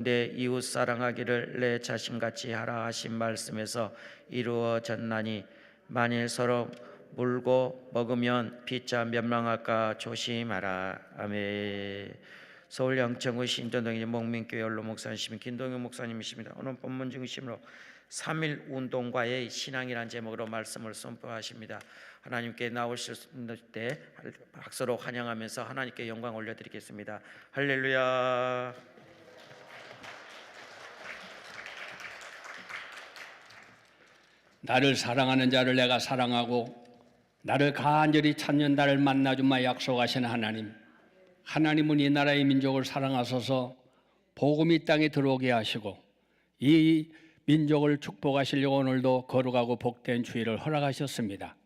내 이웃 사랑하기를 내 자신같이 하라 하신 말씀에서 이루어졌나니 만일 서로 물고 먹으면 피차 멸망할까 조심하라. 아멘. 서울 양천구 신전동의 목민교회 원로 목사님 김동현 목사님이십니다. 오늘 본문 중심으로 3.1 운동과의 신앙이라는 제목으로 말씀을 선포하십니다. 하나님께 나오실 때 박수로 환영하면서 하나님께 영광 올려드리겠습니다. 할렐루야. 나를 사랑하는 자를 내가 사랑하고 나를 간절히 찾는 나를 만나주마 약속하신 하나님, 하나님은 이 나라의 민족을 사랑하셔서 복음이 이 땅에 들어오게 하시고 이 민족을 축복하시려고 오늘도 거룩하고 복된 주일을 허락하셨습니다.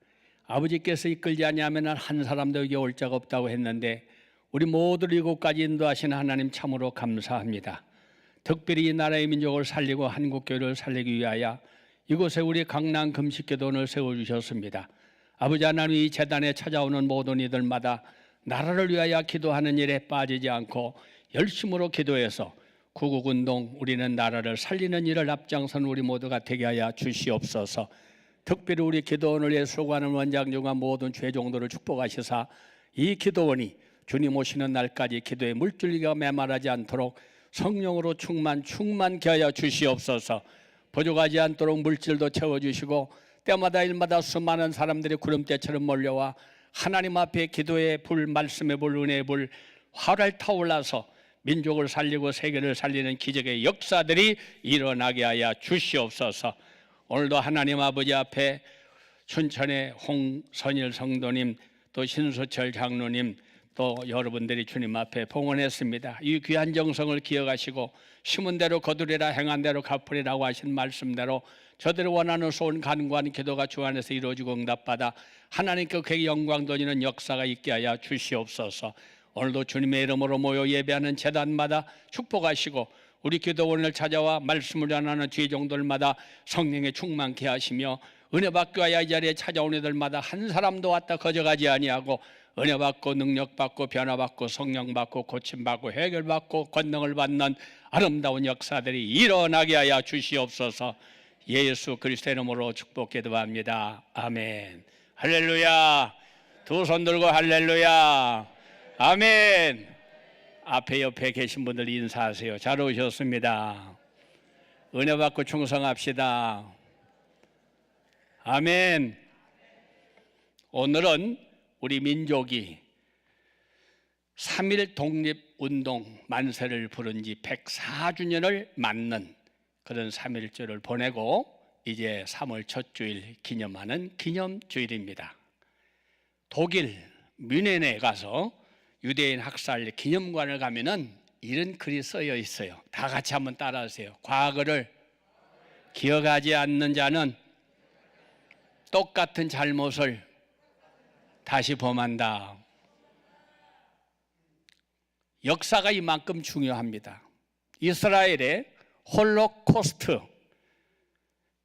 아버지께서 이끌지 아니하면 한 사람도 여기 올 자가 없다고 했는데 우리 모두를 이곳까지 인도하신 하나님 참으로 감사합니다. 특별히 이 나라의 민족을 살리고 한국교회를 살리기 위하여 이곳에 우리 강남 금식교도원을 세워주셨습니다. 아버지 하나님, 이 재단에 찾아오는 모든 이들마다 나라를 위하여 기도하는 일에 빠지지 않고 열심으로 기도해서 구국운동, 우리는 나라를 살리는 일을 앞장선 우리 모두가 되게 하여 주시옵소서. 특별히 우리 기도원을 위해 수고하는 원장님과 모든 죄종들을 축복하시사 이 기도원이 주님 오시는 날까지 기도의 물줄기가 메마르지 않도록 성령으로 충만케 하여 주시옵소서. 부족하지 않도록 물질도 채워주시고 때마다 일마다 수많은 사람들이 구름대처럼 몰려와 하나님 앞에 기도의 불, 말씀의 불, 은혜의 불 활활 타올라서 민족을 살리고 세계를 살리는 기적의 역사들이 일어나게 하여 주시옵소서. 오늘도 하나님 아버지 앞에 춘천의 홍선일 성도님, 또 신수철 장로님, 또 여러분들이 주님 앞에 봉헌했습니다. 이 귀한 정성을 기억하시고 심은 대로 거두리라 행한 대로 갚으리라고 하신 말씀대로 저들이 원하는 소원 간구한 기도가 주 안에서 이루어지고 응답받아 하나님께 그에게 영광 돌리는 역사가 있게 하여 주시옵소서. 오늘도 주님의 이름으로 모여 예배하는 제단마다 축복하시고 우리 기도원을 찾아와 말씀을 전하는 죄종들마다 성령의 충만케 하시며 은혜 받고 하여 이 자리에 찾아온 이들마다 한 사람도 왔다 거저가지 아니하고 은혜 받고 능력 받고 변화 받고 성령 받고 고침 받고 해결 받고 권능을 받는 아름다운 역사들이 일어나게 하여 주시옵소서. 예수 그리스도의 이름으로 축복 기도합니다. 아멘. 할렐루야. 두 손 들고 할렐루야. 아멘. 앞에 옆에 계신 분들 인사하세요. 잘 오셨습니다. 은혜 받고 충성합시다. 아멘. 오늘은 우리 민족이 3.1 독립운동 만세를 부른 지 104주년을 맞는 그런 3.1주를 보내고 이제 3월 첫 주일 기념하는 기념주일입니다. 독일 뮌헨에 가서 유대인 학살 기념관을 가면은 이런 글이 쓰여 있어요. 다 같이 한번 따라하세요. 과거를 기억하지 않는 자는 똑같은 잘못을 다시 범한다. 역사가 이만큼 중요합니다. 이스라엘의 홀로코스트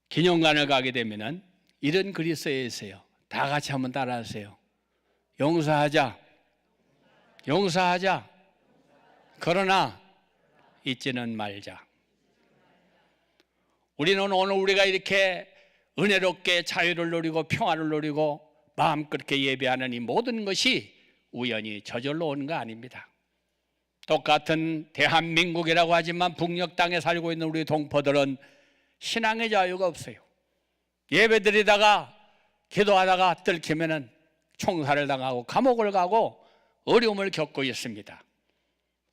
기념관을 가게 되면은 이런 글이 쓰여 있어요. 다 같이 한번 따라하세요. 용서하자. 용서하자. 그러나 잊지는 말자. 우리는 오늘 우리가 이렇게 은혜롭게 자유를 누리고 평화를 누리고 마음껏 그렇게 예배하는 이 모든 것이 우연히 저절로 오는 거 아닙니다. 똑같은 대한민국이라고 하지만 북녘 땅에 살고 있는 우리 동포들은 신앙의 자유가 없어요. 예배드리다가 기도하다가 들키면은 총살을 당하고 감옥을 가고 어려움을 겪고 있습니다.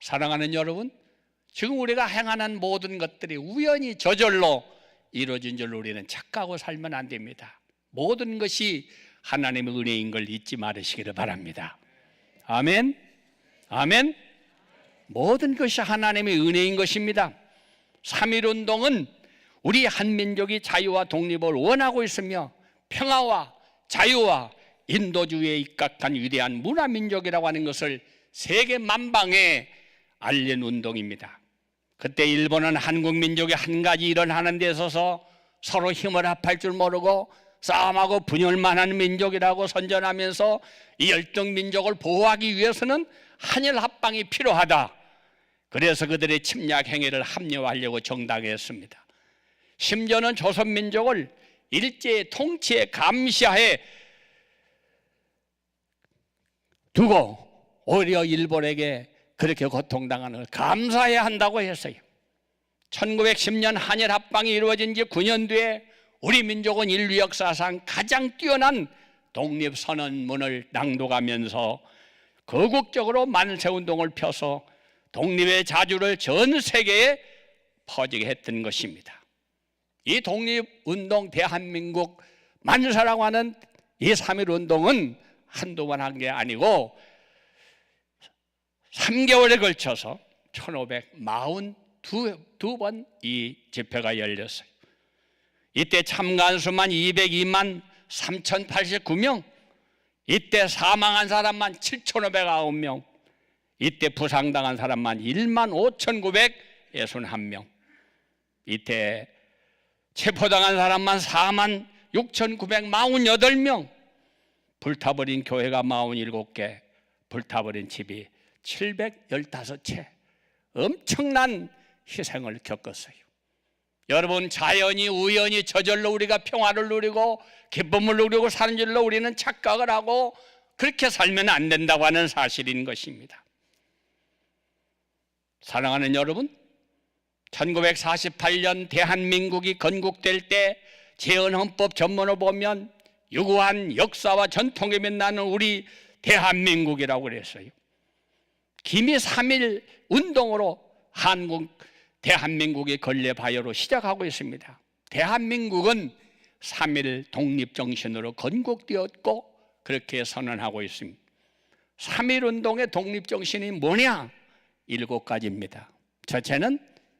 사랑하는 여러분, 지금 우리가 행하는 모든 것들이 우연히 저절로 이루어진 줄 우리는 착각하고 살면 안 됩니다. 모든 것이 하나님의 은혜인 걸 잊지 말으시기를 바랍니다. 아멘. 아멘. 모든 것이 하나님의 은혜인 것입니다. 3.1운동은 우리 한민족이 자유와 독립을 원하고 있으며 평화와 자유와 인도주의에 입각한 위대한 문화민족이라고 하는 것을 세계 만방에 알린 운동입니다. 그때 일본은 한국민족이 한 가지 일을 하는 데 있어서 서로 힘을 합할 줄 모르고 싸움하고 분열만 하는 민족이라고 선전하면서 이 열등민족을 보호하기 위해서는 한일 합방이 필요하다. 그래서 그들의 침략 행위를 합리화하려고 정당했습니다. 심지어는 조선민족을 일제의 통치의 감시하에 두고 오히려 일본에게 그렇게 고통당하는 걸 감사해야 한다고 했어요. 1910년 한일 합방이 이루어진 지 9년 뒤에 우리 민족은 인류 역사상 가장 뛰어난 독립선언문을 낭독하면서 거국적으로 만세운동을 펴서 독립의 자주를 전 세계에 퍼지게 했던 것입니다. 이 독립운동 대한민국 만세라고 하는 이 3.1운동은 한두 번 한 게 아니고 3개월에 걸쳐서 1542번 이 집회가 열렸어요. 이때 참가한 수만 202만 3089명, 이때 사망한 사람만 7,509명, 이때 부상당한 사람만 1만 5,961명, 이때 체포당한 사람만 4만 6,948명, 불타버린 교회가 47개, 불타버린 집이 715채, 엄청난 희생을 겪었어요. 여러분, 자연이 우연히 저절로 우리가 평화를 누리고 기쁨을 누리고 사는 줄로 우리는 착각을 하고 그렇게 살면 안 된다고 하는 사실인 것입니다. 사랑하는 여러분, 1948년 대한민국이 건국될 때 재헌헌법 전문을 보면 유구한 역사와 전통에 빛나는 우리 대한민국이라고 그랬어요. 기미 3.1 운동으로 대한민국의 건래바여로 시작하고 있습니다. 대한민국은 3.1 독립정신으로 건국되었고 그렇게 선언하고 있습니다. 3.1 운동의 독립정신이 뭐냐? 7가지입니다. 첫째는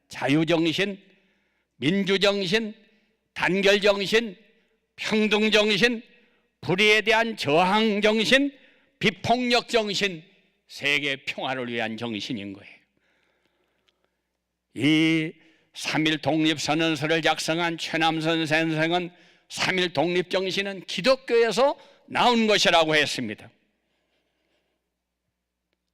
자유정신, 민주정신, 단결정신, 평등정신, 불의에 대한 저항정신, 비폭력정신, 세계 평화를 위한 정신인 거예요. 이 3.1 독립선언서를 작성한 최남선 선생은 3.1 독립정신은 기독교에서 나온 것이라고 했습니다.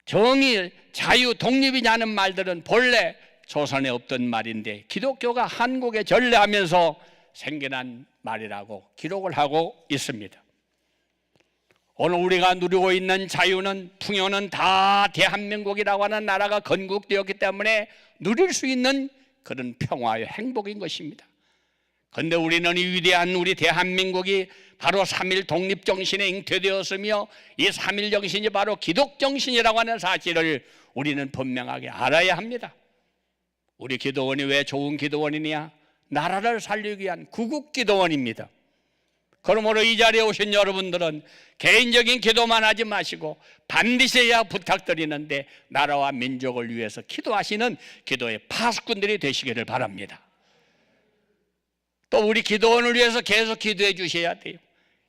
정의, 자유, 독립이냐는 말들은 본래 조선에 없던 말인데 기독교가 한국에 전래하면서 생겨난 말이라고 기록을 하고 있습니다. 오늘 우리가 누리고 있는 자유는, 풍요는 다 대한민국이라고 하는 나라가 건국되었기 때문에 누릴 수 있는 그런 평화의 행복인 것입니다. 그런데 우리는 이 위대한 우리 대한민국이 바로 3.1 독립정신에 잉태되었으며 이 3.1 정신이 바로 기독정신이라고 하는 사실을 우리는 분명하게 알아야 합니다. 우리 기도원이 왜 좋은 기도원이냐? 나라를 살리기 위한 구국기도원입니다. 그러므로 이 자리에 오신 여러분들은 개인적인 기도만 하지 마시고 반드시 해야 부탁드리는데 나라와 민족을 위해서 기도하시는 기도의 파수꾼들이 되시기를 바랍니다. 또 우리 기도원을 위해서 계속 기도해 주셔야 돼요.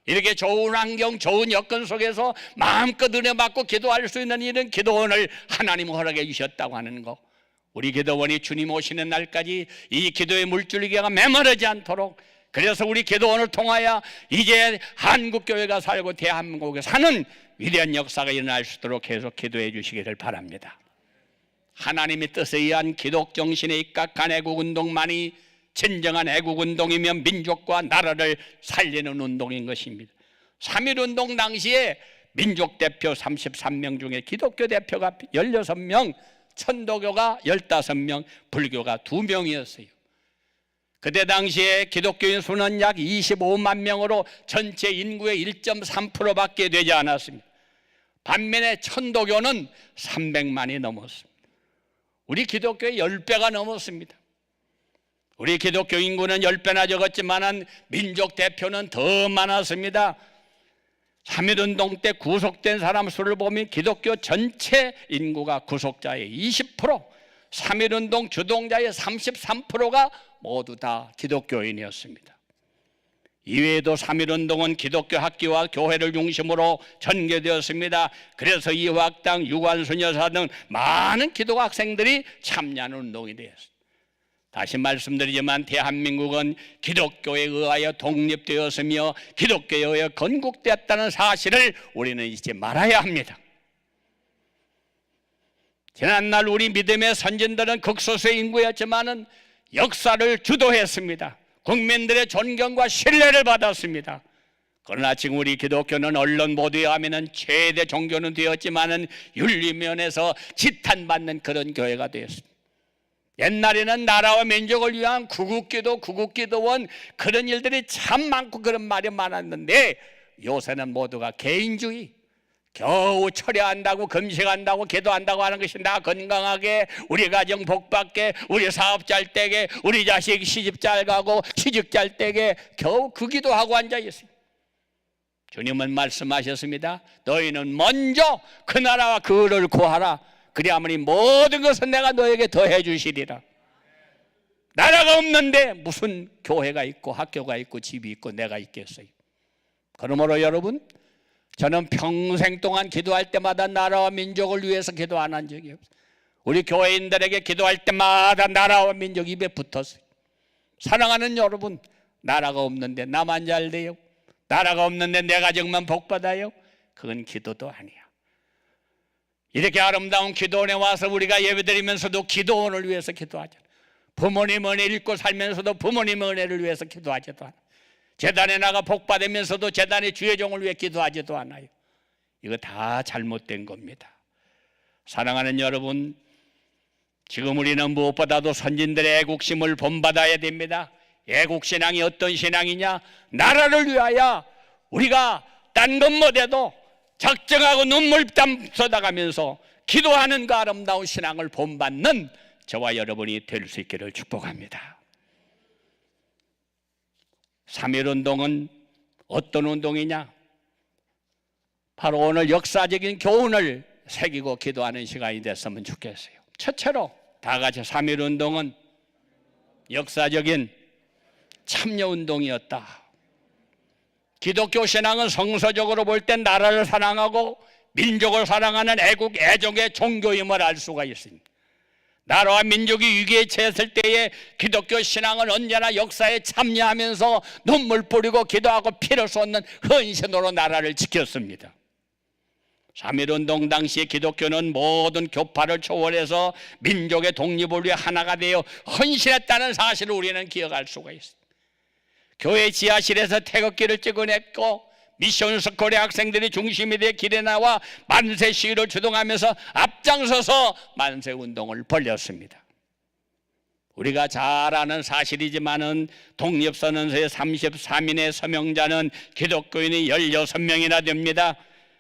이렇게 좋은 환경, 좋은 여건 속에서 마음껏 은혜 받고 기도할 수 있는 이런 기도원을 하나님 허락해 주셨다고 하는 거, 우리 기도원이 주님 오시는 날까지 이 기도의 물줄기가 메마르지 않도록, 그래서 우리 기도원을 통하여 이제 한국교회가 살고 대한민국에 사는 위대한 역사가 일어날 수 있도록 계속 기도해 주시기를 바랍니다. 하나님의 뜻에 의한 기독정신에 입각한 애국운동만이 진정한 애국운동이며 민족과 나라를 살리는 운동인 것입니다. 3.1 운동 당시에 민족 대표 33명 중에 기독교 대표가 16명, 천도교가 15명, 불교가 2명이었어요. 그때 당시에 기독교인 수는 약 25만 명으로 전체 인구의 1.3%밖에 되지 않았습니다. 반면에 천도교는 300만이 넘었습니다. 우리 기독교의 10배가 넘었습니다. 우리 기독교 인구는 10배나 적었지만 민족 대표는 더 많았습니다. 3.1운동 때 구속된 사람 수를 보면 기독교 전체 인구가 구속자의 20%, 3.1운동 주동자의 33%가 모두 다 기독교인이었습니다. 이외에도 3.1운동은 기독교 학교와 교회를 중심으로 전개되었습니다. 그래서 이화학당, 유관순여사 등 많은 기독 학생들이 참여하는 운동이 되었습니다. 다시 말씀드리지만 대한민국은 기독교에 의하여 독립되었으며 기독교에 의하여 건국되었다는 사실을 우리는 잊지 말아야 합니다. 지난날 우리 믿음의 선진들은 극소수의 인구였지만은 역사를 주도했습니다. 국민들의 존경과 신뢰를 받았습니다. 그러나 지금 우리 기독교는 언론 보도에 의하면 최대 종교는 되었지만은 윤리면에서 지탄받는 그런 교회가 되었습니다. 옛날에는 나라와 민족을 위한 구국기도, 구국기도원 그런 일들이 참 많고 그런 말이 많았는데 요새는 모두가 개인주의, 겨우 철야한다고 금식한다고 기도한다고 하는 것이 나 건강하게 우리 가정 복받게 우리 사업 잘 되게 우리 자식 시집 잘 가고 취직 잘 되게 겨우 그 기도하고 앉아있어요. 주님은 말씀하셨습니다. 너희는 먼저 그 나라와 그 의를 구하라. 그리하면 모든 것은 내가 너에게 더해 주시리라. 나라가 없는데 무슨 교회가 있고 학교가 있고 집이 있고 내가 있겠어요. 그러므로 여러분, 저는 평생 동안 기도할 때마다 나라와 민족을 위해서 기도 안 한 적이 없어요. 우리 교회인들에게 기도할 때마다 나라와 민족 입에 붙었어요. 사랑하는 여러분, 나라가 없는데 나만 잘 돼요? 나라가 없는데 내 가정만 복받아요? 그건 기도도 아니야. 이렇게 아름다운 기도원에 와서 우리가 예배드리면서도 기도원을 위해서 기도하잖아요. 부모님 은혜 읽고 살면서도 부모님 은혜를 위해서 기도하지도 않아요. 제단에 나가 복받으면서도 제단의 주의 종을 위해 기도하지도 않아요. 이거 다 잘못된 겁니다. 사랑하는 여러분, 지금 우리는 무엇보다도 선진들의 애국심을 본받아야 됩니다. 애국신앙이 어떤 신앙이냐? 나라를 위하여 우리가 딴 것 못해도 적정하고 눈물땀 쏟아가면서 기도하는 그 아름다운 신앙을 본받는 저와 여러분이 될 수 있기를 축복합니다. 3.1운동은 어떤 운동이냐? 바로 오늘 역사적인 교훈을 새기고 기도하는 시간이 됐으면 좋겠어요. 첫째로 다 같이 3.1운동은 역사적인 참여운동이었다. 기독교 신앙은 성서적으로 볼 땐 나라를 사랑하고 민족을 사랑하는 애국 애족의 종교임을 알 수가 있습니다. 나라와 민족이 위기에 처했을 때에 기독교 신앙은 언제나 역사에 참여하면서 눈물 뿌리고 기도하고 피를 쏟는 헌신으로 나라를 지켰습니다. 3.1운동 당시에 기독교는 모든 교파를 초월해서 민족의 독립을 위해 하나가 되어 헌신했다는 사실을 우리는 기억할 수가 있습니다. 교회 지하실에서 태극기를 찍어냈고 미션 스쿨의 학생들이 중심이 돼 길에 나와 만세 시위를 주동하면서 앞장서서 만세 운동을 벌였습니다. 우리가 잘 아는 사실이지만은 독립선언서의 33인의 서명자는 기독교인이 16명이나 됩니다.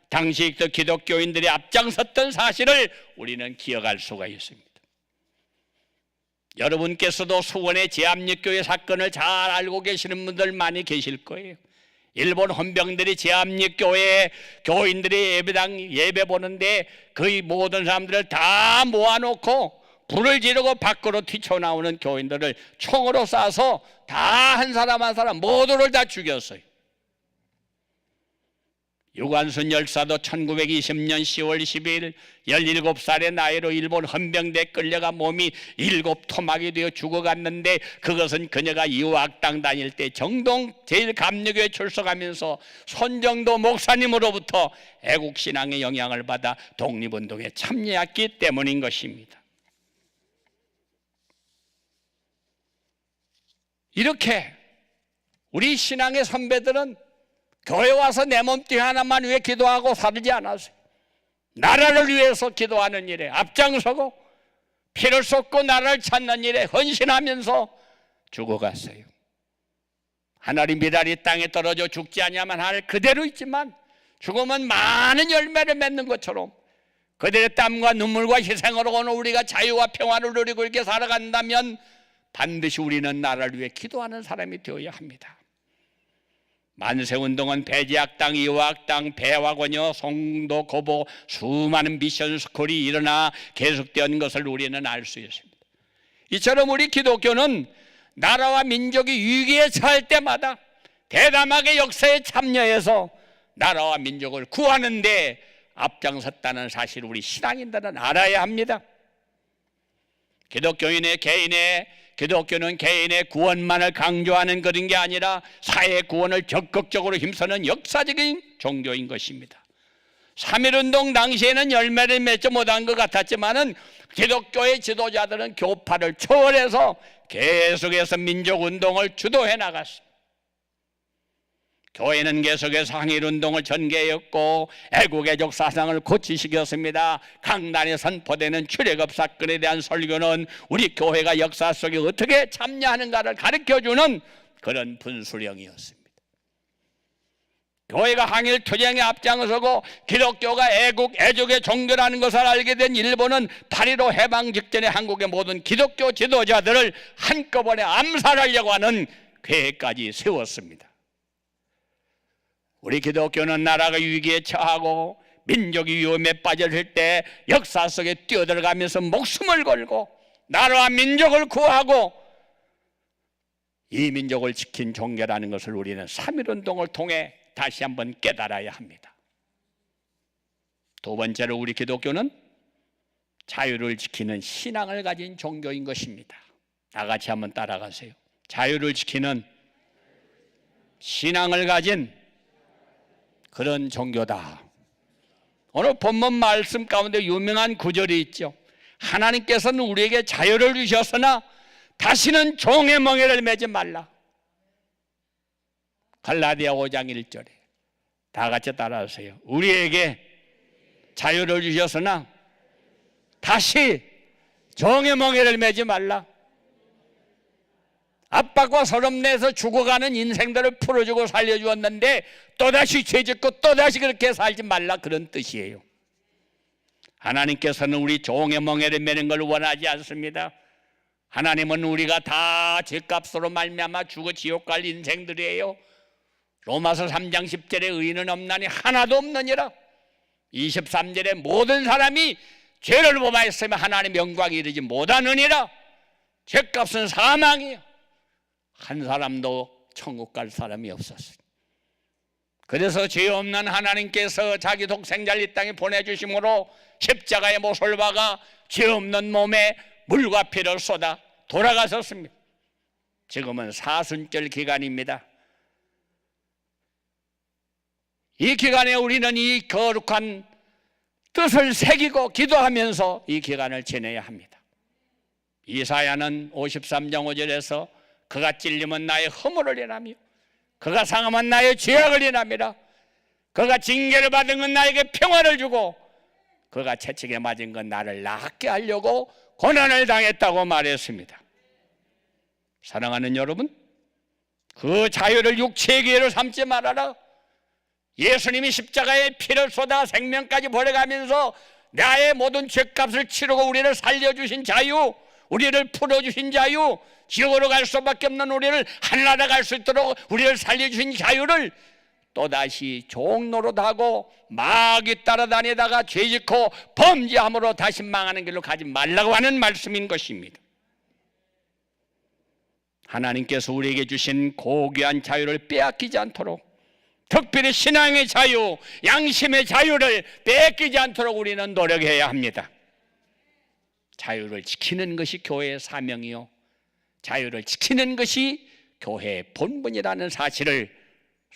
당시 그 기독교인들이 앞장섰던 사실을 우리는 기억할 수가 있습니다. 여러분께서도 수원의 제암리교회 사건을 잘 알고 계시는 분들 많이 계실 거예요. 일본 헌병들이 제암리교회 교인들이 예배 보는데 거의 모든 사람들을 다 모아놓고 불을 지르고 밖으로 튀쳐나오는 교인들을 총으로 쏴서 다 한 사람 한 사람 모두를 다 죽였어요. 유관순 열사도 1920년 10월 12일 17살의 나이로 일본 헌병대에 끌려가 몸이 7토막이 되어 죽어갔는데 그것은 그녀가 유학당 다닐 때 정동 제1감리교에 출석하면서 손정도 목사님으로부터 애국신앙의 영향을 받아 독립운동에 참여했기 때문인 것입니다. 이렇게 우리 신앙의 선배들은 교회 와서 내 몸뚱이 하나만 위해 기도하고 살지 않았어요. 나라를 위해서 기도하는 일에 앞장서고 피를 쏟고 나라를 찾는 일에 헌신하면서 죽어갔어요. 하늘이 미랄이 땅에 떨어져 죽지 않냐면 하늘 그대로 있지만 죽으면 많은 열매를 맺는 것처럼 그들의 땀과 눈물과 희생으로 오늘 우리가 자유와 평화를 누리고 이렇게 살아간다면 반드시 우리는 나라를 위해 기도하는 사람이 되어야 합니다. 만세운동은 배지학당, 이화학당, 배화권여, 송도, 고보 수많은 미션 스쿨이 일어나 계속된 것을 우리는 알 수 있습니다. 이처럼 우리 기독교는 나라와 민족이 위기에 처할 때마다 대담하게 역사에 참여해서 나라와 민족을 구하는 데 앞장섰다는 사실을 우리 신앙인들은 알아야 합니다. 기독교는 개인의 구원만을 강조하는 그런 게 아니라 사회 구원을 적극적으로 힘쓰는 역사적인 종교인 것입니다. 3.1운동 당시에는 열매를 맺지 못한 것 같았지만은 기독교의 지도자들은 교파를 초월해서 계속해서 민족운동을 주도해 나갔습니다. 교회는 계속해서 항일운동을 전개했고 애국애족 사상을 고취시켰습니다. 강단에 선포되는 출애굽 사건에 대한 설교는 우리 교회가 역사 속에 어떻게 참여하는가를 가르쳐주는 그런 분수령이었습니다. 교회가 항일 투쟁에 앞장서고 기독교가 애국애족의 종교라는 것을 알게 된 일본은 8.15 해방 직전에 한국의 모든 기독교 지도자들을 한꺼번에 암살하려고 하는 계획까지 세웠습니다. 우리 기독교는 나라가 위기에 처하고 민족이 위험에 빠질 때 역사 속에 뛰어들어가면서 목숨을 걸고 나라와 민족을 구하고 이 민족을 지킨 종교라는 것을 우리는 3.1운동을 통해 다시 한번 깨달아야 합니다. 두 번째로 우리 기독교는 자유를 지키는 신앙을 가진 종교인 것입니다. 다 같이 한번 따라가세요. 자유를 지키는 신앙을 가진 그런 종교다. 오늘 본문 말씀 가운데 유명한 구절이 있죠. 하나님께서는 우리에게 자유를 주셨으나 다시는 종의 멍에를 매지 말라. 갈라디아 5장 1절에 다 같이 따라하세요. 우리에게 자유를 주셨으나 다시 종의 멍에를 매지 말라. 압박과 서름 내에서 죽어가는 인생들을 풀어주고 살려주었는데 또다시 죄짓고 또다시 그렇게 살지 말라, 그런 뜻이에요. 하나님께서는 우리 종의 멍에를 매는 걸 원하지 않습니다. 하나님은 우리가 다 죄값으로 말미암아 죽어 지옥 갈 인생들이에요. 로마서 3장 10절에 의인은 없나니 하나도 없느니라. 23절에 모든 사람이 죄를 범하였으면 하나님의 영광에 이르지 못하느니라. 죄값은 사망이에요. 한 사람도 천국 갈 사람이 없었어요. 그래서 죄 없는 하나님께서 자기 독생자를 이 땅에 보내주심으로 십자가의 못을 박아 죄 없는 몸에 물과 피를 쏟아 돌아가셨습니다. 지금은 사순절 기간입니다. 이 기간에 우리는 이 거룩한 뜻을 새기고 기도하면서 이 기간을 지내야 합니다. 이사야는 53장 5절에서 그가 찔리면 나의 허물을 인하며 그가 상함은 나의 죄악을 인함이라. 그가 징계를 받은 건 나에게 평화를 주고 그가 채찍에 맞은 건 나를 낫게 하려고 고난을 당했다고 말했습니다. 사랑하는 여러분, 그 자유를 육체의 기회로 삼지 말아라. 예수님이 십자가에 피를 쏟아 생명까지 버려가면서 나의 모든 죄값을 치르고 우리를 살려주신 자유, 우리를 풀어주신 자유, 지옥으로 갈 수밖에 없는 우리를 하늘나라 갈 수 있도록 우리를 살려주신 자유를 또다시 종노릇하고 마귀 따라다니다가 죄짓고 범죄함으로 다시 망하는 길로 가지 말라고 하는 말씀인 것입니다. 하나님께서 우리에게 주신 고귀한 자유를 빼앗기지 않도록, 특별히 신앙의 자유, 양심의 자유를 빼앗기지 않도록 우리는 노력해야 합니다. 자유를 지키는 것이 교회의 사명이요, 자유를 지키는 것이 교회의 본분이라는 사실을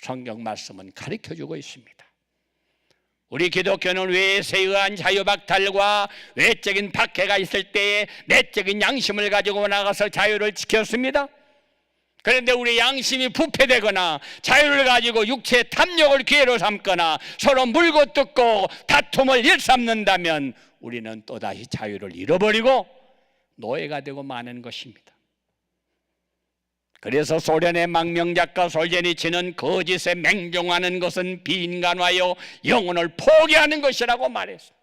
성경 말씀은 가르쳐주고 있습니다. 우리 기독교는 외세에 의한 자유박탈과 외적인 박해가 있을 때에 내적인 양심을 가지고 나가서 자유를 지켰습니다. 그런데 우리 양심이 부패되거나 자유를 가지고 육체의 탐욕을 기회로 삼거나 서로 물고 뜯고 다툼을 일삼는다면 우리는 또다시 자유를 잃어버리고 노예가 되고 마는 것입니다. 그래서 소련의 망명작가 솔제니치는 거짓에 맹종하는 것은 비인간화여 영혼을 포기하는 것이라고 말했어요.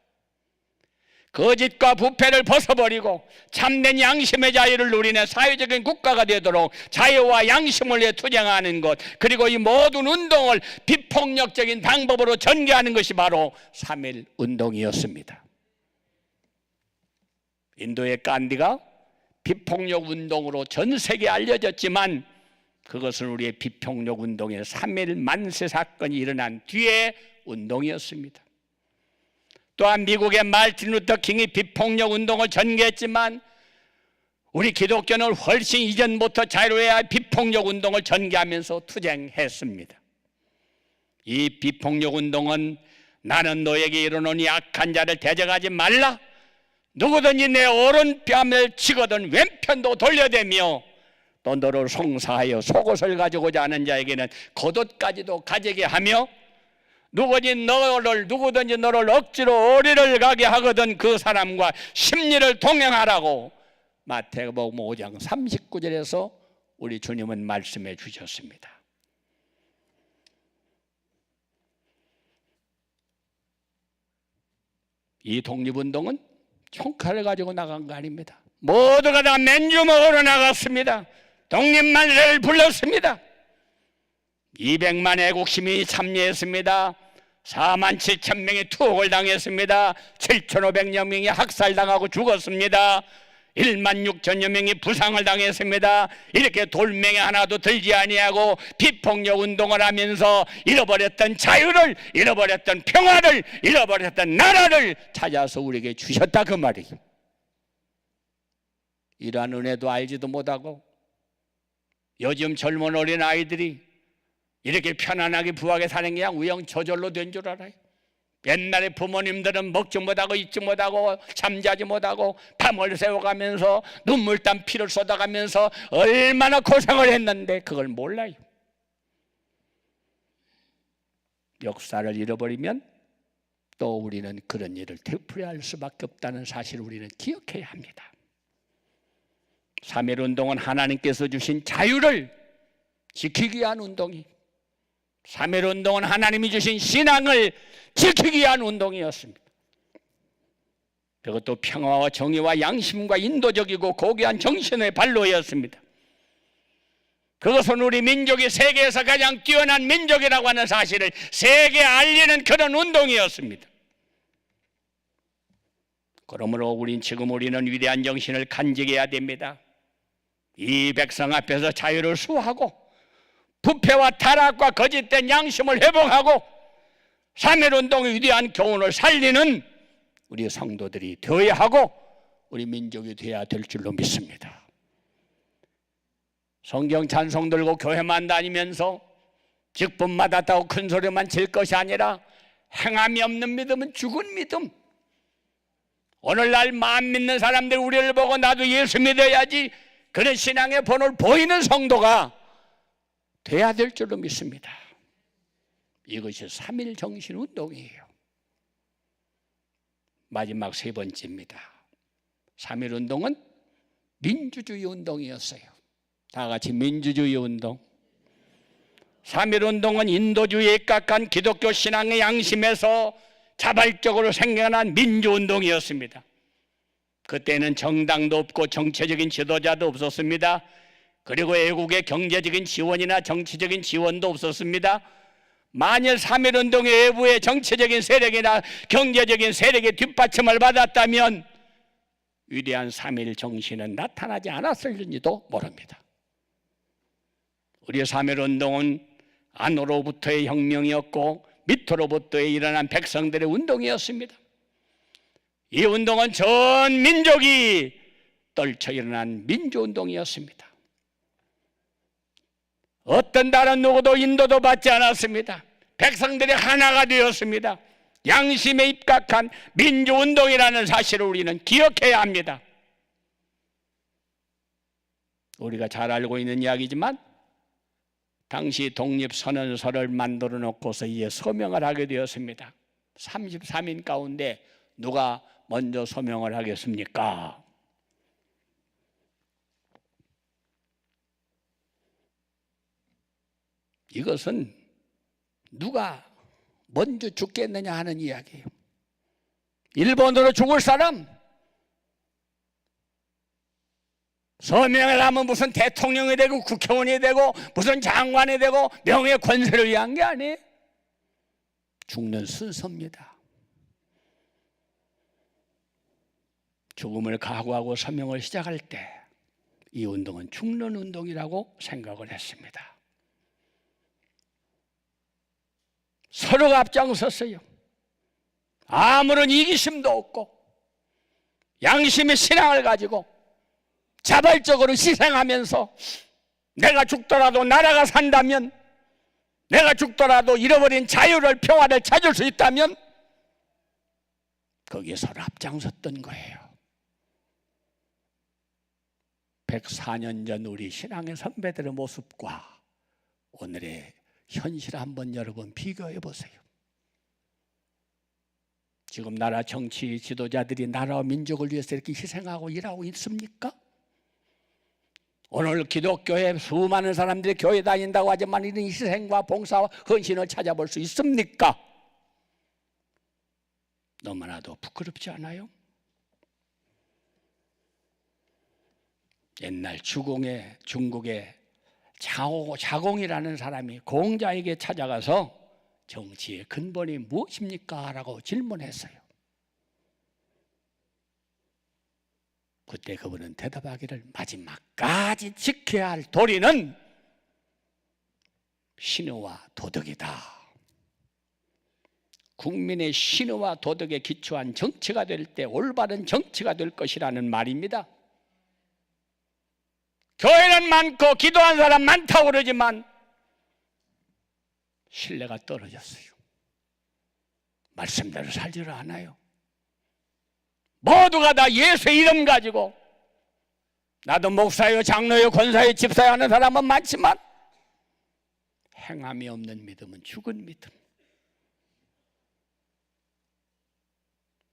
거짓과 부패를 벗어버리고 참된 양심의 자유를 누리는 사회적인 국가가 되도록 자유와 양심을 위해 투쟁하는 것, 그리고 이 모든 운동을 비폭력적인 방법으로 전개하는 것이 바로 3.1 운동이었습니다. 인도의 간디가 비폭력 운동으로 전 세계에 알려졌지만 그것은 우리의 비폭력 운동의 3.1 만세 사건이 일어난 뒤의 운동이었습니다. 또한 미국의 마르틴 루터 킹이 비폭력 운동을 전개했지만 우리 기독교는 훨씬 이전부터 자유로워야 비폭력 운동을 전개하면서 투쟁했습니다. 이 비폭력 운동은 나는 너에게 이르노니 악한 자를 대적하지 말라. 누구든지 내 오른뺨을 치거든 왼편도 돌려대며 또 너를 송사하여 속옷을 가지고자 하는 자에게는 겉옷까지도 가지게 하며 누구든지 너를 억지로 어리를 가게 하거든 그 사람과 심리를 동행하라고 마태복음 5장 39절에서 우리 주님은 말씀해 주셨습니다. 이 독립운동은 총칼을 가지고 나간 거 아닙니다. 모두가 다 맨주 먹으러 나갔습니다. 독립만세를 불렀습니다. 200만 애국 시민이 참여했습니다. 4만 7천 명이 투옥을 당했습니다. 7,500여 명이 학살당하고 죽었습니다. 1만 6천여 명이 부상을 당했습니다. 이렇게 돌멩이 하나도 들지 아니하고 비폭력 운동을 하면서 잃어버렸던 자유를, 잃어버렸던 평화를, 잃어버렸던 나라를 찾아서 우리에게 주셨다 그 말이에요. 이러한 은혜도 알지도 못하고 요즘 젊은 어린 아이들이 이렇게 편안하게 부하게 사는 게 그냥 우영저절로 된 줄 알아요. 옛날에 부모님들은 먹지 못하고 잊지 못하고 잠자지 못하고 밤을 새워가면서 눈물땀 피를 쏟아가면서 얼마나 고생을 했는데 그걸 몰라요. 역사를 잃어버리면 또 우리는 그런 일을 되풀이할 수밖에 없다는 사실을 우리는 기억해야 합니다. 3.1운동은 하나님께서 주신 자유를 지키기 위한 운동이, 3.1운동은 하나님이 주신 신앙을 지키기 위한 운동이었습니다. 그것도 평화와 정의와 양심과 인도적이고 고귀한 정신의 발로였습니다. 그것은 우리 민족이 세계에서 가장 뛰어난 민족이라고 하는 사실을 세계에 알리는 그런 운동이었습니다. 그러므로 우리는 위대한 정신을 간직해야 됩니다. 이 백성 앞에서 자유를 수호하고 부패와 타락과 거짓된 양심을 회복하고 3.1운동의 위대한 교훈을 살리는 우리 성도들이 되어야 하고 우리 민족이 되어야 될 줄로 믿습니다. 성경 찬송 들고 교회만 다니면서 직분만 받았다고 큰 소리만 칠 것이 아니라 행함이 없는 믿음은 죽은 믿음. 오늘날 마음 믿는 사람들 우리를 보고 나도 예수 믿어야지 그런 신앙의 본을 보이는 성도가 돼야 될 줄로 믿습니다. 이것이 3.1 정신운동이에요. 마지막 세 번째입니다. 3.1 운동은 민주주의 운동이었어요. 다 같이 민주주의 운동. 3.1 운동은 인도주의에 입각한 기독교 신앙의 양심에서 자발적으로 생겨난 민주운동이었습니다. 그때는 정당도 없고 정치적인 지도자도 없었습니다. 그리고 애국의 경제적인 지원이나 정치적인 지원도 없었습니다. 만일 3.1운동의 외부의 정치적인 세력이나 경제적인 세력의 뒷받침을 받았다면 위대한 3.1 정신은 나타나지 않았을지도 모릅니다. 우리 3.1운동은 안으로부터의 혁명이었고 밑으로부터의 일어난 백성들의 운동이었습니다. 이 운동은 전 민족이 떨쳐 일어난 민주운동이었습니다. 어떤 다른 누구도 인도도 받지 않았습니다. 백성들이 하나가 되었습니다. 양심에 입각한 민주운동이라는 사실을 우리는 기억해야 합니다. 우리가 잘 알고 있는 이야기지만 당시 독립선언서를 만들어 놓고서 이에 서명을 하게 되었습니다. 33인 가운데 누가 먼저 서명을 하겠습니까? 이것은 누가 먼저 죽겠느냐 하는 이야기예요. 일본으로 죽을 사람, 서명을 하면 무슨 대통령이 되고 국회의원이 되고 무슨 장관이 되고 명예 권세를 위한 게 아니에요. 죽는 순서입니다. 죽음을 각오하고 서명을 시작할 때 이 운동은 죽는 운동이라고 생각을 했습니다. 서로가 앞장섰어요. 아무런 이기심도 없고 양심의 신앙을 가지고 자발적으로 희생하면서 내가 죽더라도 나라가 산다면, 내가 죽더라도 잃어버린 자유를, 평화를 찾을 수 있다면 거기에서 앞장섰던 거예요. 104년 전 우리 신앙의 선배들의 모습과 오늘의 현실을 한번 여러분 비교해 보세요. 지금 나라 정치 지도자들이 나라와 민족을 위해서 이렇게 희생하고 일하고 있습니까? 오늘 기독교에 수많은 사람들이 교회 다닌다고 하지만 이런 희생과 봉사와 헌신을 찾아볼 수 있습니까? 너무나도 부끄럽지 않아요? 옛날 중국의 자공이라는 사람이 공자에게 찾아가서 정치의 근본이 무엇입니까? 라고 질문했어요. 그때 그분은 대답하기를 마지막까지 지켜야 할 도리는 신의와 도덕이다. 국민의 신의와 도덕에 기초한 정치가 될 때 올바른 정치가 될 것이라는 말입니다. 교회는 많고 기도한 사람 많다고 그러지만 신뢰가 떨어졌어요. 말씀대로 살지를 않아요. 모두가 다 예수의 이름 가지고, 나도 목사요, 장로요, 권사요, 집사요 하는 사람은 많지만 행함이 없는 믿음은 죽은 믿음.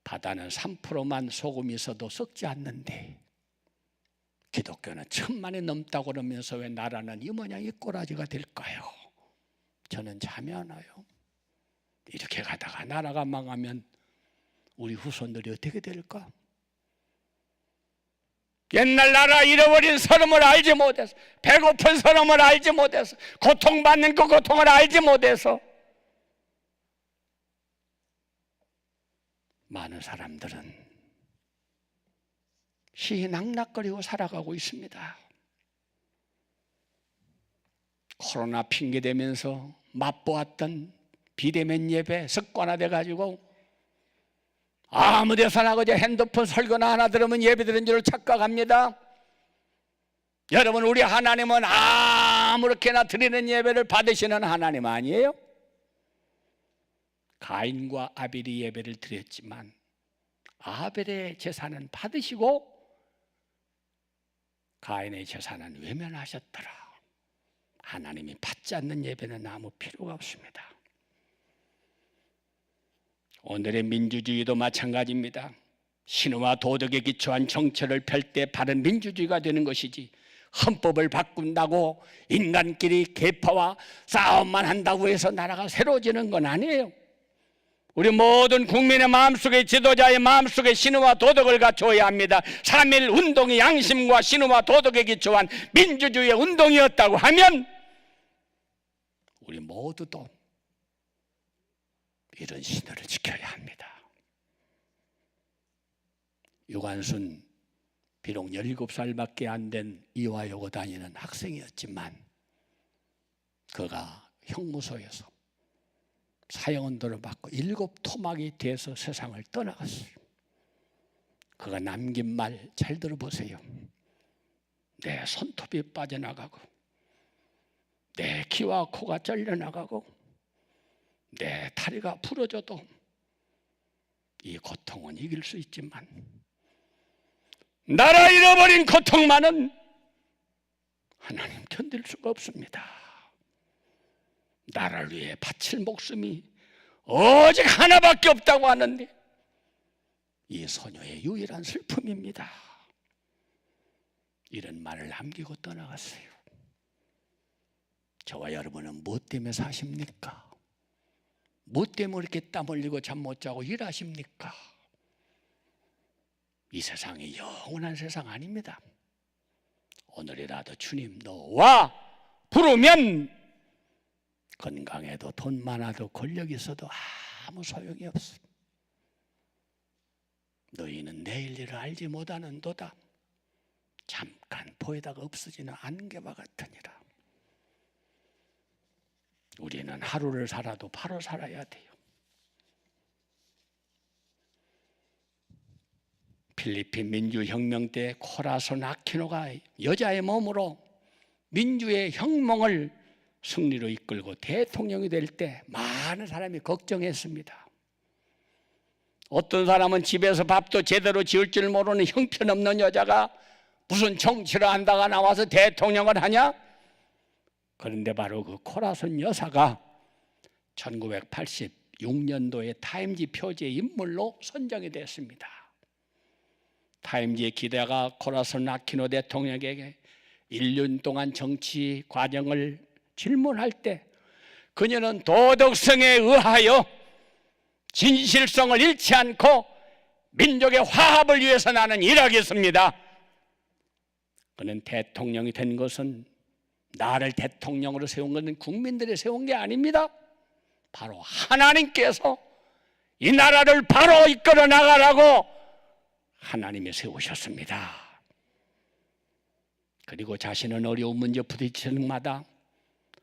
바다는 3%만 소금이 있어도 썩지 않는데 기독교는 1000만이 넘다고 그러면서 왜 나라는 이 모양 이 꼬라지가 될까요? 저는 참이 안 와요. 이렇게 가다가 나라가 망하면 우리 후손들이 어떻게 될까? 옛날 나라 잃어버린 서름을 알지 못해서, 배고픈 서름을 알지 못해서, 고통받는 그 고통을 알지 못해서 많은 사람들은 시희낙낙거리고 살아가고 있습니다. 코로나 핑계대면서 맛보았던 비대면 예배 습관화돼 가지고 아무 데서나 그저 핸드폰 설거나 하나 들으면 예배 드리는 줄 착각합니다. 여러분, 우리 하나님은 아무렇게나 드리는 예배를 받으시는 하나님 아니에요? 가인과 아벨이 예배를 드렸지만 아벨의 제사는 받으시고 가인의 제사는 외면하셨더라. 하나님이 받지 않는 예배는 아무 필요가 없습니다. 오늘의 민주주의도 마찬가지입니다. 신의와 도덕에 기초한 정치를 펼 때 바른 민주주의가 되는 것이지, 헌법을 바꾼다고 인간끼리 계파와 싸움만 한다고 해서 나라가 새로워지는 건 아니에요. 우리 모든 국민의 마음속에, 지도자의 마음속에 신의와 도덕을 갖춰야 합니다. 3.1 운동이 양심과 신의와 도덕에 기초한 민주주의의 운동이었다고 하면 우리 모두도 이런 신의를 지켜야 합니다. 유관순, 비록 17살밖에 안 된 이화여고 다니는 학생이었지만 그가 형무소에서 사형언도를 받고 7토막이 돼서 세상을 떠나갔어요. 그가 남긴 말 잘 들어보세요. 내 손톱이 빠져나가고, 내 귀와 코가 잘려나가고, 내 다리가 부러져도 이 고통은 이길 수 있지만 나라 잃어버린 고통만은 하나님 견딜 수가 없습니다. 나라를 위해 바칠 목숨이 오직 하나밖에 없다고 하는데 이 소녀의 유일한 슬픔입니다. 이런 말을 남기고 떠나갔어요. 저와 여러분은 무엇 때문에 사십니까? 무엇 때문에 이렇게 땀 흘리고 잠 못 자고 일하십니까? 이 세상이 영원한 세상 아닙니다. 오늘이라도 주님 너와 부르면 건강해도 돈 많아도 권력이 있어도 아무 소용이 없어. 너희는 내일 일을 알지 못하는도다. 잠깐 보이다가 없어지는 안개와 같으니라. 우리는 하루를 살아도 바로 살아야 돼요. 필리핀 민주혁명 때 코라손 아퀴노가 여자의 몸으로 민주의 혁명을 승리로 이끌고 대통령이 될 때 많은 사람이 걱정했습니다. 어떤 사람은 집에서 밥도 제대로 지을 줄 모르는 형편없는 여자가 무슨 정치를 한다가 나와서 대통령을 하냐? 그런데 바로 그 코라손 여사가 1986년도에 타임지 표지의 인물로 선정이 됐습니다. 타임지의 기자가 코라손 아퀴노 대통령에게 1년 동안 정치 과정을 질문할 때 그녀는 도덕성에 의하여 진실성을 잃지 않고 민족의 화합을 위해서 나는 일하겠습니다. 그는 대통령이 된 것은 나를 대통령으로 세운 것은 국민들이 세운 게 아닙니다. 바로 하나님께서 이 나라를 바로 이끌어 나가라고 하나님이 세우셨습니다. 그리고 자신은 어려운 문제 부딪히는 때마다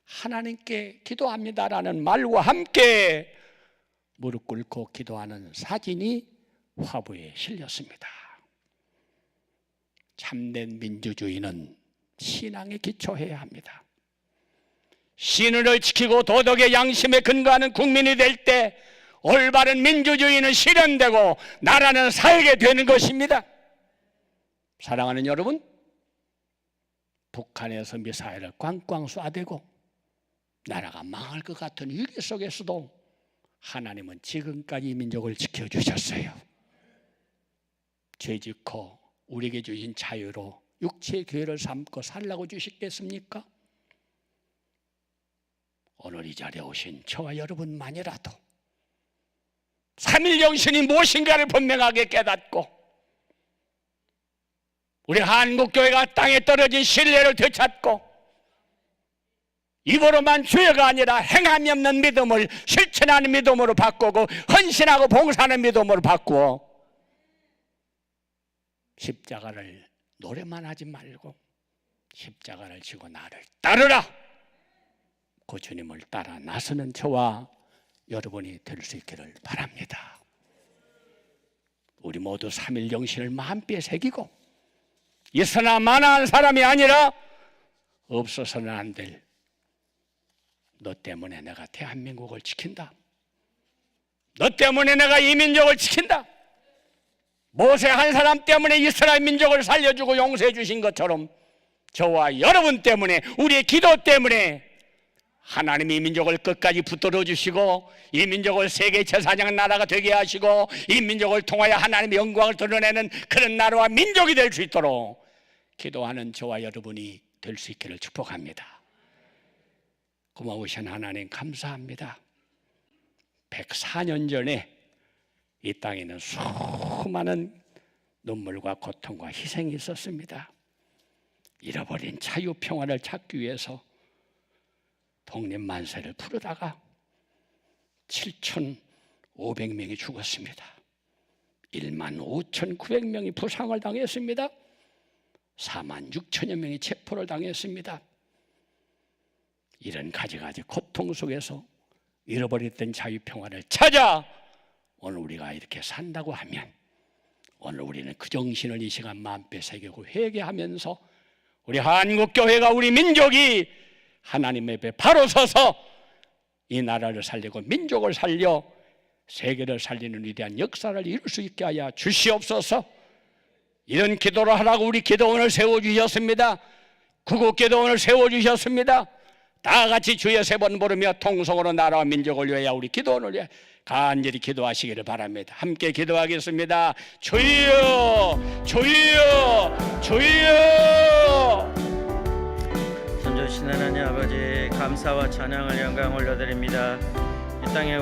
하나님께 기도합니다라는 말과 함께 무릎 꿇고 기도하는 사진이 화보에 실렸습니다. 참된 민주주의는 신앙에 기초해야 합니다. 신을 지키고 도덕의 양심에 근거하는 국민이 될 때 올바른 민주주의는 실현되고 나라는 살게 되는 것입니다. 사랑하는 여러분, 북한에서 미사일을 꽝꽝 쏴대고 나라가 망할 것 같은 위기 속에서도 하나님은 지금까지 민족을 지켜주셨어요. 죄짓고 우리에게 주신 자유로 육체의 교회를 삼고 살라고 주시겠습니까? 오늘 이 자리에 오신 저와 여러분만이라도 3일 영신이 무엇인가를 분명하게 깨닫고 우리 한국교회가 땅에 떨어진 신뢰를 되찾고 입으로만 주여가 아니라 행함이 없는 믿음을 실천하는 믿음으로 바꾸고 헌신하고 봉사하는 믿음으로 바꾸어 십자가를 노래만 하지 말고 십자가를 지고 나를 따르라. 그 주님을 따라 나서는 저와 여러분이 될 수 있기를 바랍니다. 우리 모두 3일 영신을 마음뼈에 새기고 있으나 마나한 사람이 아니라 없어서는 안 될 너 때문에 내가 대한민국을 지킨다. 너 때문에 내가 이 민족을 지킨다. 모세 한 사람 때문에 이스라엘 민족을 살려주고 용서해 주신 것처럼 저와 여러분 때문에 우리의 기도 때문에 하나님이 이 민족을 끝까지 붙들어 주시고 이 민족을 세계 제사장 나라가 되게 하시고 이 민족을 통하여 하나님의 영광을 드러내는 그런 나라와 민족이 될 수 있도록 기도하는 저와 여러분이 될 수 있기를 축복합니다. 고마우신 하나님 감사합니다. 104년 전에 이 땅에는 수많은 눈물과 고통과 희생이 있었습니다. 잃어버린 자유 평화를 찾기 위해서 독립만세를 부르다가 7,500명이 죽었습니다. 15,900명이 부상을 당했습니다. 46,000여 명이 체포를 당했습니다. 이런 가지가지 고통 속에서 잃어버렸던 자유평화를 찾아 오늘 우리가 이렇게 산다고 하면 오늘 우리는 그 정신을 이 시간 마음뼈에 새기고 회개하면서 우리 한국교회가 우리 민족이 하나님의 앞에 바로 서서 이 나라를 살리고 민족을 살려 세계를 살리는 위대한 역사를 이룰 수 있게 하여 주시옵소서. 이런 기도를 하라고 우리 기도원을 세워주셨습니다. 구국기도원을 세워주셨습니다. 다 같이 주여 세 번 부르며 통성으로 나라와 민족을 위하여 우리 기도원을 위해 간절히 기도하시기를 바랍니다. 함께 기도하겠습니다. 주여 주여 주여. 선조신 하나님 아버지 감사와 찬양을 영광 올려드립니다. 이 땅에